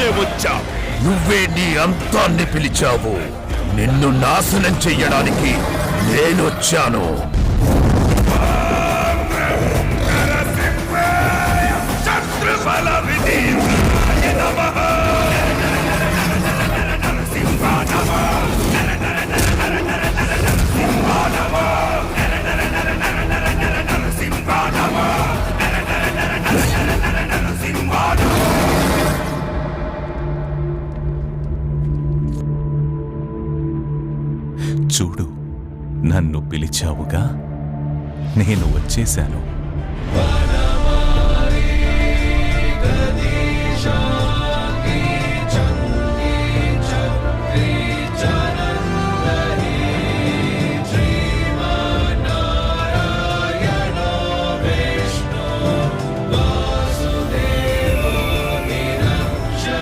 నేనే వచ్చా. నువ్వే నీ అంతాన్ని పిలిచావు. నిన్ను నాశనం చెయ్యడానికి నేనొచ్చాను. చూడు, నన్ను పిలిచావుగా, నేను వచ్చేశాను.